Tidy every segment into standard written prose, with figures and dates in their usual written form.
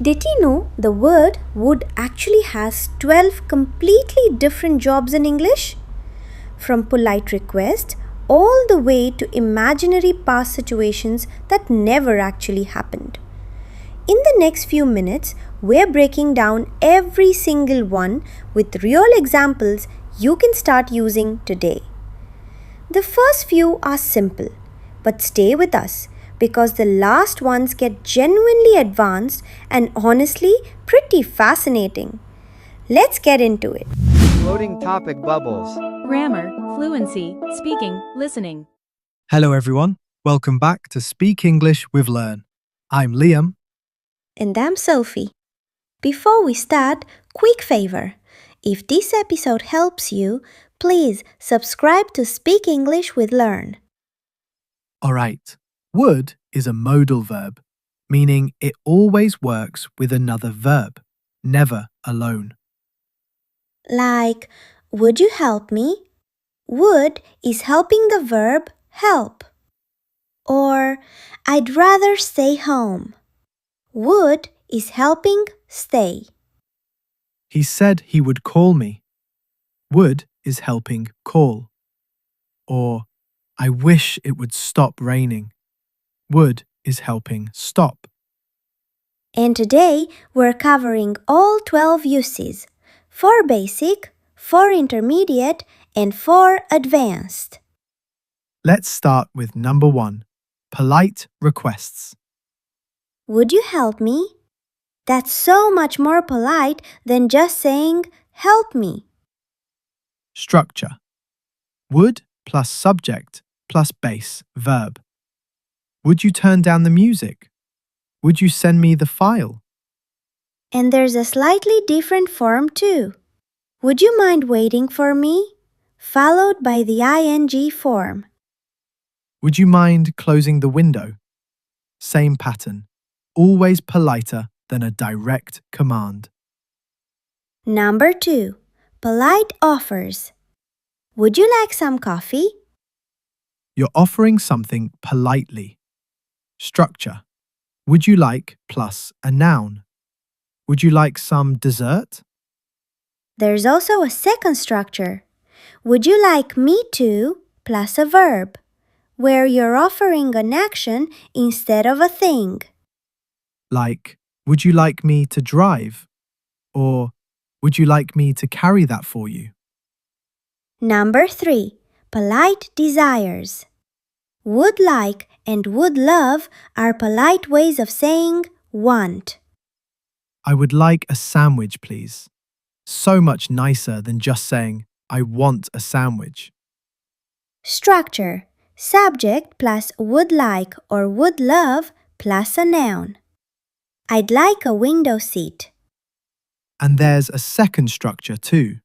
Did you know the word would actually has 12 completely different jobs in English? From polite request all the way to imaginary past situations that never actually happened. In the next few minutes, we're breaking down every single one with real examples you can start using today. The first few are simple, but stay with us because the last ones get genuinely advanced and honestly pretty fascinating. Let's get into it. Floating topic bubbles. Grammar, fluency, speaking, listening. Hello everyone, welcome back to Speak English with Learn. I'm Liam. And I'm Sophie. Before we start, quick favor. If this episode helps you, please subscribe to Speak English with Learn. Alright, would is a modal verb, meaning it always works with another verb, never alone. Like, would you help me? Would is helping the verb help. Or, I'd rather stay home. Would is helping stay. He said he would call me. Would is helping call. Or, I wish it would stop raining. Would is helping stop. And today we're covering all 12 uses. 4 basic, 4 intermediate, and 4 advanced. Let's start with number 1, polite requests. Would you help me? That's so much more polite than just saying, help me. Structure. Would plus subject plus base verb. Would you turn down the music? Would you send me the file? And there's a slightly different form too. Would you mind waiting for me? Followed by the ing form. Would you mind closing the window? Same pattern, always politer than a direct command. Number 2. Polite offers. Would you like some coffee? You're offering something politely. Structure. Would you like plus a noun? Would you like some dessert? There's also a second structure. Would you like me to plus a verb, where you're offering an action instead of a thing. Like, would you like me to drive? Or, would you like me to carry that for you? Number 3. Polite desires. Would like and would love are polite ways of saying want. I would like a sandwich, please. So much nicer than just saying, I want a sandwich. Structure. Subject plus would like or would love plus a noun. I'd like a window seat. And there's a second structure too.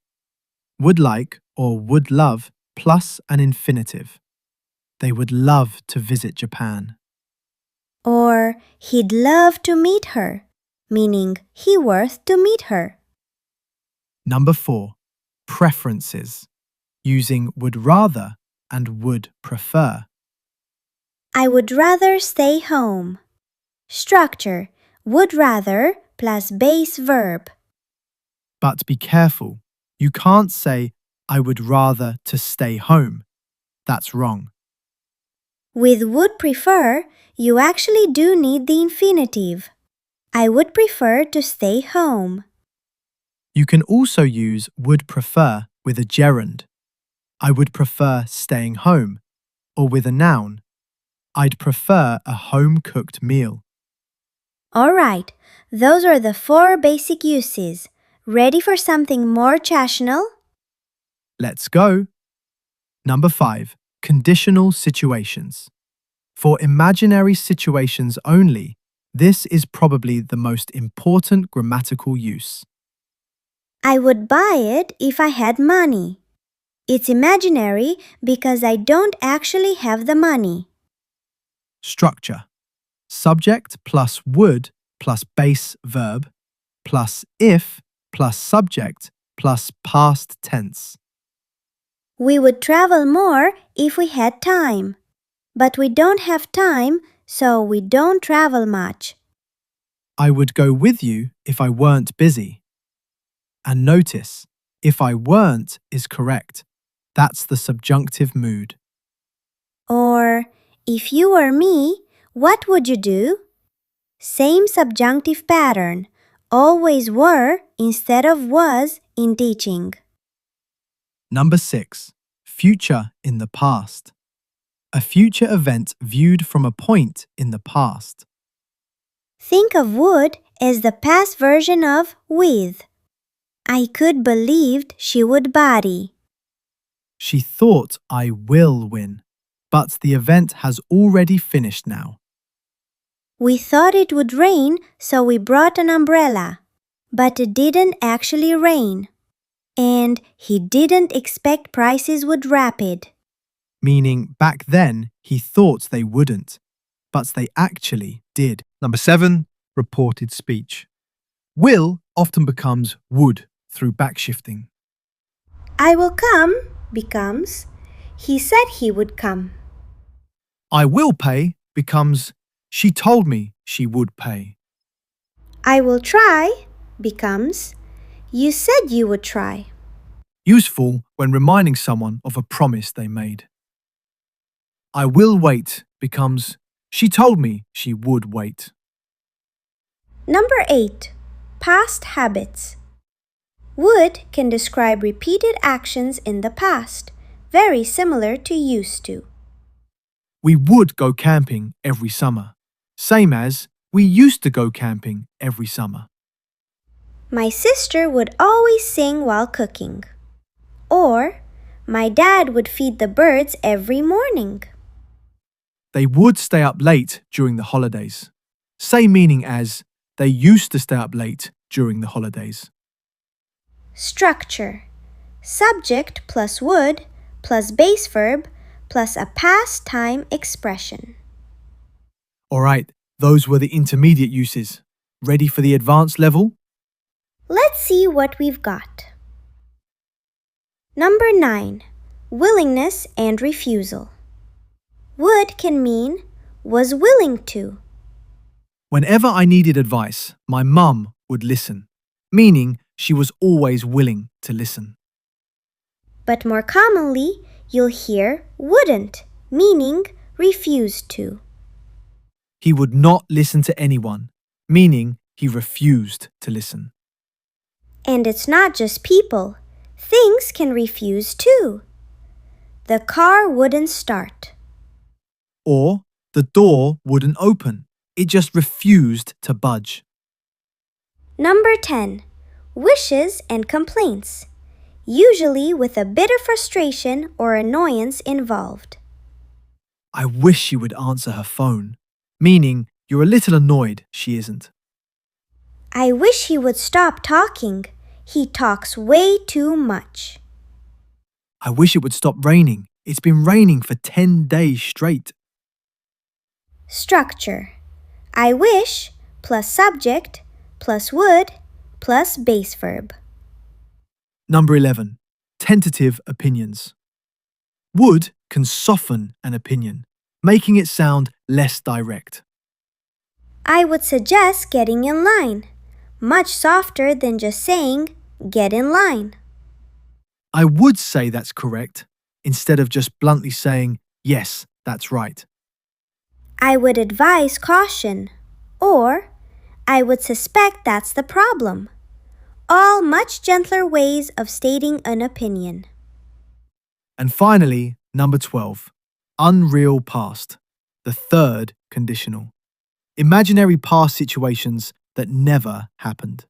Would like or would love plus an infinitive. They would love to visit Japan. Or he'd love to meet her, meaning he worth to meet her. Number 4, preferences, using would rather and would prefer. I would rather stay home. Structure. Would rather plus base verb. But be careful, you can't say, I would rather to stay home. That's wrong. With would prefer, you actually do need the infinitive. I would prefer to stay home. You can also use would prefer with a gerund. I would prefer staying home. Or with a noun. I'd prefer a home-cooked meal. Alright, those are the 4 basic uses. Ready for something more chational? Let's go. Number 5, conditional situations. For imaginary situations only, this is probably the most important grammatical use. I would buy it if I had money. It's imaginary because I don't actually have the money. Structure. Subject plus would plus base verb plus if plus subject plus past tense. We would travel more if we had time. But we don't have time, so we don't travel much. I would go with you if I weren't busy. And notice, if I weren't is correct. That's the subjunctive mood. Or, if you were me, what would you do? Same subjunctive pattern. Always were instead of was in teaching. Number 6. Future in the past. A future event viewed from a point in the past. Think of would as the past version of with. I could believed she would body. She thought I will win, but the event has already finished now. We thought it would rain, so we brought an umbrella. But it didn't actually rain. And he didn't expect prices would rapid. Meaning back then he thought they wouldn't, but they actually did. Number 7. Reported speech. Will often becomes would through backshifting. I will come becomes he said he would come. I will pay becomes she told me she would pay. I will try becomes you said you would try. Useful when reminding someone of a promise they made. I will wait becomes she told me she would wait. Number 8. Past habits. Would can describe repeated actions in the past, very similar to used to. We would go camping every summer, same as we used to go camping every summer. My sister would always sing while cooking. Or, my dad would feed the birds every morning. They would stay up late during the holidays. Same meaning as they used to stay up late during the holidays. Structure. Subject plus would plus base verb plus a past time expression. Alright, those were the intermediate uses. Ready for the advanced level? Let's see what we've got. Number 9. Willingness and refusal. Would can mean was willing to. Whenever I needed advice, my mum would listen, meaning she was always willing to listen. But more commonly, you'll hear wouldn't, meaning refused to. He would not listen to anyone, meaning he refused to listen. And it's not just people. Things can refuse too. The car wouldn't start. Or the door wouldn't open. It just refused to budge. Number 10. Wishes and complaints, usually with a bit of frustration or annoyance involved. I wish she would answer her phone, meaning you're a little annoyed she isn't. I wish he would stop talking. He talks way too much. I wish it would stop raining. It's been raining for 10 days straight. Structure. I wish plus subject plus would plus base verb. Number 11. Tentative opinions. Would can soften an opinion, making it sound less direct. I would suggest getting in line, much softer than just saying, get in line. I would say that's correct, instead of just bluntly saying, yes, that's right. I would advise caution, or I would suspect that's the problem. All much gentler ways of stating an opinion. And finally, number 12. Unreal past, the third conditional. Imaginary past situations that never happened.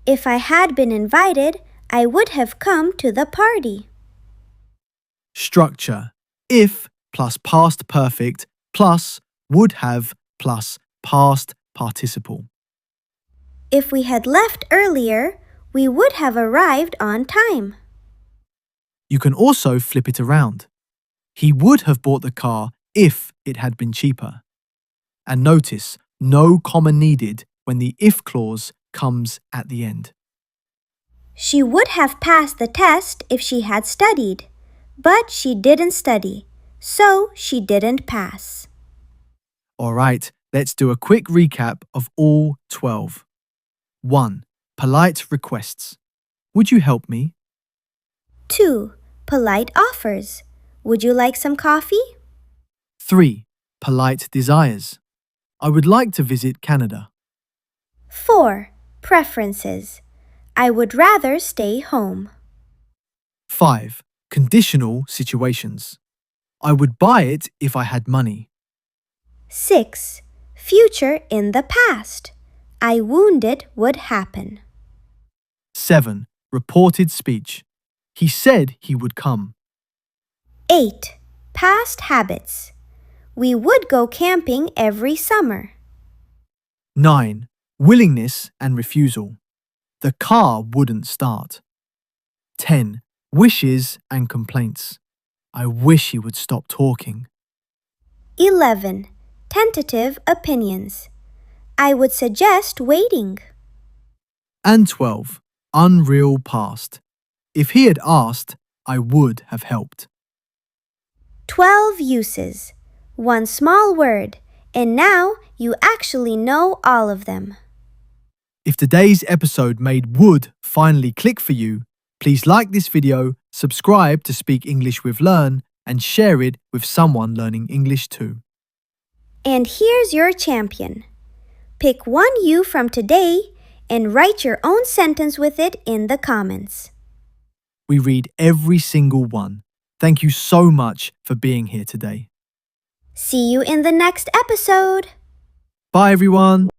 If I had been invited, I would have come to the party. Structure. If plus past perfect plus would have plus past participle. If we had left earlier, we would have arrived on time. You can also flip it around. He would have bought the car if it had been cheaper. And notice, no comma needed when the if clause comes at the end. She would have passed the test if she had studied, but she didn't study, so she didn't pass. Alright, Let's do a quick recap of all 12. 1. Polite requests. Would you help me? 2. Polite offers. Would you like some coffee? 3. Polite desires. I would like to visit Canada. 4. Preferences. I would rather stay home. 5. Conditional situations. I would buy it if I had money. 6. Future in the past. I wounded would happen. 7. Reported speech. He said he would come. 8. Past habits. We would go camping every summer. 9. Willingness and refusal. The car wouldn't start. 10. Wishes and complaints. I wish he would stop talking. 11. Tentative opinions. I would suggest waiting. And 12. Unreal past. If he had asked, I would have helped. 12 uses. One small word, and now you actually know all of them. If today's episode made would finally click for you, please like this video, subscribe to Speak English with Learn, and share it with someone learning English too. And here's your champion. Pick one U from today and write your own sentence with it in the comments. We read every single one. Thank you so much for being here today. See you in the next episode. Bye everyone!